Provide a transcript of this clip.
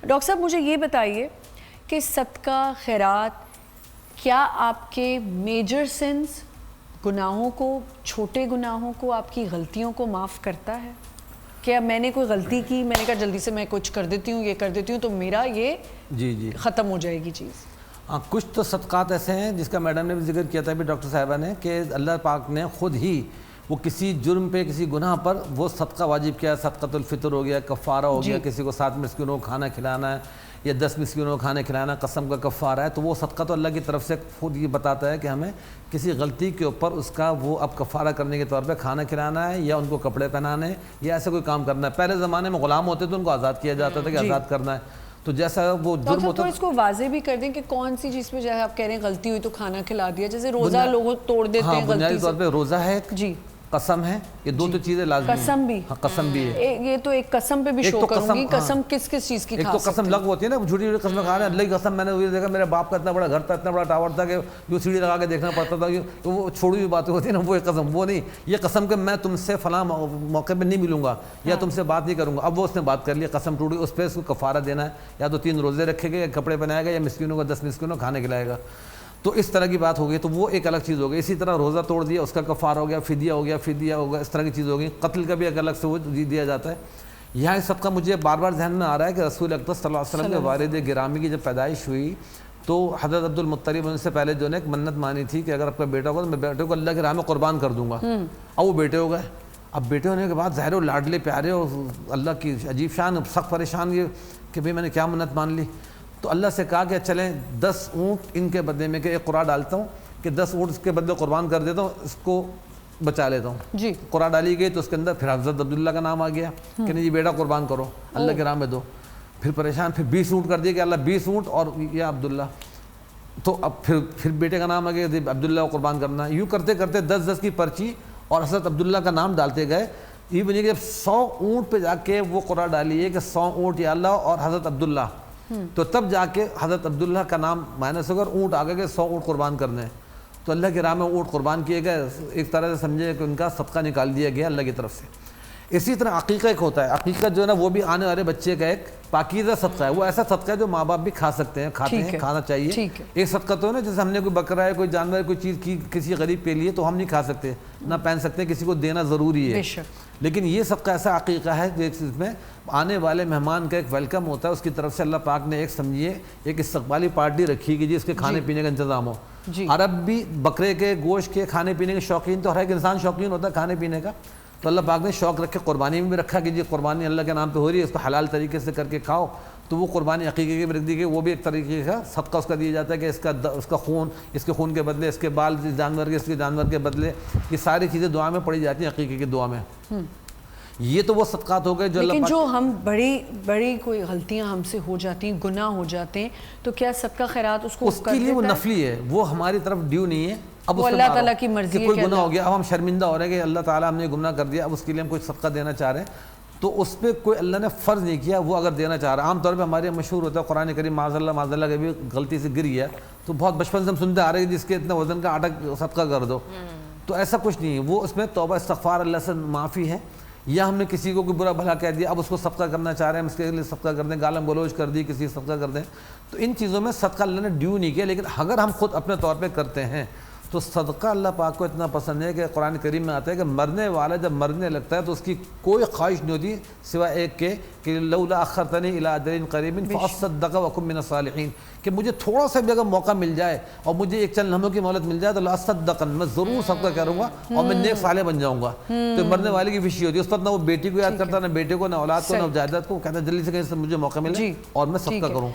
Doctor صاحب مجھے یہ بتائیے کہ صدقہ خیرات کیا آپ کے میجر سنس گناہوں کو، چھوٹے گناہوں کو، آپ کی غلطیوں کو معاف کرتا ہے؟ کیا میں نے کوئی غلطی کی، میں نے کہا جلدی سے میں کچھ کر دیتی ہوں، یہ کر دیتی ہوں، تو میرا یہ جی ختم ہو جائے گی چیز؟ ہاں، کچھ تو صدقات ایسے ہیں جس کا میڈم نے بھی ذکر کیا تھا بھی ڈاکٹر صاحبہ نے، کہ اللہ پاک نے خود ہی وہ کسی جرم پہ، کسی گناہ پر وہ صدقہ واجب کیا ہے. صدقۃ الفطر ہو گیا، کفارہ ہو گیا، کسی کو 7 مسکینوں کو کھانا کھلانا ہے یا 10 مسکینوں کو کھانا کھلانا، قسم کا کفارہ ہے. تو وہ صدقہ تو اللہ کی طرف سے خود یہ بتاتا ہے کہ ہمیں کسی غلطی کے اوپر اس کا وہ اب کفارہ کرنے کے طور پہ کھانا کھلانا ہے یا ان کو کپڑے پہنانے یا ایسے کوئی کام کرنا ہے. پہلے زمانے میں غلام ہوتے تو ان کو آزاد کیا جاتا تھا کہ آزاد کرنا ہے. تو جیسا وہ جرم ہوتا ہے. اس کو واضح بھی کر دیں کہ کون سی چیز پہ جیسے آپ کہہ رہے ہیں غلطی ہوئی تو کھانا کھلا دیا، جیسے روزہ لوگ توڑ دیتے ہیں غلطی سے. بنیادی طور پہ روزہ ہے، قسم ہے، یہ دو تو چیزیں لازمی ہیں. قسم بھی، ہاں قسم بھی ہے. یہ تو ایک قسم پہ بھی شو کروں گی. قسم کس کس چیز کی کھا سکتے ہیں؟ ایک تو قسم لغو ہوتی ہے نا، جھوٹی جھوٹی قسم کھا رہے ہیں. اللہ کی قسم میں نے یہ دیکھا میرے باپ کا اتنا بڑا گھر تھا، اتنا بڑا ٹاور تھا کہ جو سیڑھی لگا کے دیکھنا پڑتا تھا، تو وہ چھوڑی ہوئی باتیں ہوتی ہیں نا، وہ ایک قسم. وہ نہیں، یہ قسم کہ میں تم سے فلاں موقع پہ نہیں ملوں گا یا تم سے بات نہیں کروں گا. اب وہ اس نے بات کر لی، قسم ٹوٹ گئی، اس پہ اس کو کفارہ دینا ہے. یا تو 3 روزے رکھے گا، یا کپڑے پہنائے گا، یا مسکینوں کو 10 مسکینوں کھانے کھلائے گا. تو اس طرح کی بات ہو گئی، تو وہ ایک الگ چیز ہو گئی. اسی طرح روزہ توڑ دیا، اس کا کفارہ ہو گیا، فدیہ ہو گیا، اس طرح کی چیز ہو گئی. قتل کا بھی ایک الگ سے وہ دیا جاتا ہے. یہاں سب کا مجھے بار بار ذہن میں آ رہا ہے کہ رسول اقدس صلی اللہ علیہ وسلم کے والد گرامی کی جب پیدائش ہوئی تو حضرت عبد المطلب ان سے پہلے جو نے ایک منت مانی تھی کہ اگر آپ کا بیٹا ہوگا تو میں بیٹے کو اللہ کی راہ میں قربان کر دوں گا. اب وہ بیٹے ہو گئے. اب بیٹے ہونے کے بعد ظاہر و لاڈلے پیارے اور اللہ کی عجیب شان، سخت پریشان یہ کہ بھئی میں نے کیا منت مان لی. تو اللہ سے کہا کہ چلیں 10 اونٹ ان کے بدلے میں کہ ایک قرآن ڈالتا ہوں کہ 10 اونٹ اس کے بدلے قربان کر دیتا ہوں، اس کو بچا لیتا ہوں. قرآن ڈالی گئی تو اس کے اندر پھر حضرت عبداللہ کا نام آ گیا کہ نہیں جی بیٹا قربان کرو، اللہ کے راہ میں دو. پھر پریشان، پھر 20 اونٹ کر دیا کہ اللہ 20 اونٹ اور یا عبداللہ. تو اب پھر بیٹے کا نام آ گیا عبداللہ کو قربان کرنا. یوں کرتے کرتے 10 کی پرچی اور حضرت عبداللہ کا نام ڈالتے گئے. یہ بنی کہ 100 اونٹ پہ جا کے وہ قرآن ڈالی ہے کہ 100 اونٹ یا اللہ اور حضرت عبداللہ. تو تب جا کے حضرت عبداللہ کا نام مائنس ہو کر اونٹ آ گئے کہ 100 اونٹ قربان کرنے ہیں. تو اللہ کے راہ میں اونٹ قربان کیے گئے. ایک طرح سے سمجھے کہ ان کا صدقہ نکال دیا گیا اللہ کی طرف سے. اسی طرح عقیقہ ایک ہوتا ہے. عقیقہ جو ہے نا وہ بھی آنے والے بچے کا ایک پاکیزہ صدقہ ہے. وہ ایسا صدقہ ہے جو ماں باپ بھی کھا سکتے ہیں، کھاتے ہیں، کھانا چاہیے. ایک صدقہ تو ہے نا جیسے ہم نے کوئی بکرا ہے، کوئی جانور، کوئی چیز کی کسی غریب کے لیے تو ہم نہیں کھا سکتے، نہ پہن سکتے، کسی کو دینا ضروری ہے. لیکن یہ صدقہ ایسا عقیقہ ہے جس میں آنے والے مہمان کا ایک ویلکم ہوتا ہے. اس کی طرف سے اللہ پاک نے ایک سمجھیے ایک استقبالی پارٹی رکھی کہ جی اس کے کھانے پینے کا انتظام ہو. عرب بھی بکرے کے گوشت کے کھانے پینے کے شوقین، تو ہر ایک انسان شوقین ہوتا ہے کھانے پینے کا. تو اللہ پاک نے شوق رکھے قربانی میں بھی رکھا کہ جی قربانی اللہ کے نام پہ ہو رہی ہے، اس کو حلال طریقے سے کر کے کھاؤ. تو وہ قربانی عقیقے کی بھی رکھ دی گئی. وہ بھی ایک طریقے کا صدقہ اس کا دیا جاتا ہے کہ اس کا خون، اس کے خون کے بدلے، اس کے بال جانور کے، اس کے جانور کے بدلے، یہ ساری چیزیں دعا میں پڑھی جاتی ہیں عقیقے کی دعا میں. یہ تو وہ صدقات ہو گئے جو اللہ پاک. لیکن جو ہم بڑی کوئی غلطیاں ہم سے ہو جاتی ہیں، گناہ ہو جاتے ہیں، تو کیا صدقہ خیرات اس کو اس کے لیے وہ نفلی ہے، وہ ہماری طرف ڈیو نہیں ہے. اب وہ اللہ تعالیٰ کی مرضی ہے کوئی گناہ ہو گیا، اب ہم شرمندہ ہو رہے ہیں کہ اللہ تعالیٰ ہم نے گناہ کر دیا، اب اس کے لیے ہم کوئی صدقہ دینا چاہ رہے ہیں. تو اس پہ کوئی اللہ نے فرض نہیں کیا. وہ اگر دینا چاہ رہا ہے، عام طور پہ ہمارے مشہور ہوتا ہے قرآن کریم معاذ اللہ کبھی غلطی سے گر گیا تو بہت بچپن سے ہم سنتے آ رہے ہیں جس کے اتنا وزن کا آٹا صدقہ کر دو. تو ایسا کچھ نہیں ہے. وہ اس میں توبہ استغفار اللہ سے معافی ہے. یا ہم نے کسی کو کوئی برا بھلا کہہ دیا، اب اس کو صدقہ کرنا چاہ رہے ہیں، ہم اس کے لیے صدقہ کر دیں، گالم گلوچ کر دی، کسی صدقہ کر دیں. تو ان چیزوں میں صدقہ اللہ نے ڈیو نہیں کیا. لیکن اگر ہم خود اپنے طور پہ کرتے ہیں تو صدقہ اللہ پاک کو اتنا پسند ہے کہ قرآن کریم میں آتا ہے کہ مرنے والا جب مرنے لگتا ہے تو اس کی کوئی خواہش نہیں ہوتی سوائے ایک کہ لولا اخرتنی الی اجل قریب فاصدق واکن من الصالحین، کہ مجھے تھوڑا سا بھی اگر موقع مل جائے اور مجھے ایک چند لمحوں کی مہلت مل جائے تو لاصدقن، میں ضرور صدقہ کروں گا اور میں نیک صالح بن جاؤں گا. تو مرنے والے کی خوشی ہوتی ہے. اس پر نہ وہ بیٹی کو یاد کرتا، نہ بیٹے کو، نہ اولاد کو، نہ جائیداد کو. کہتا ہے جلدی سے کہیں سے مجھے موقع ملے اور میں صدقہ کروں.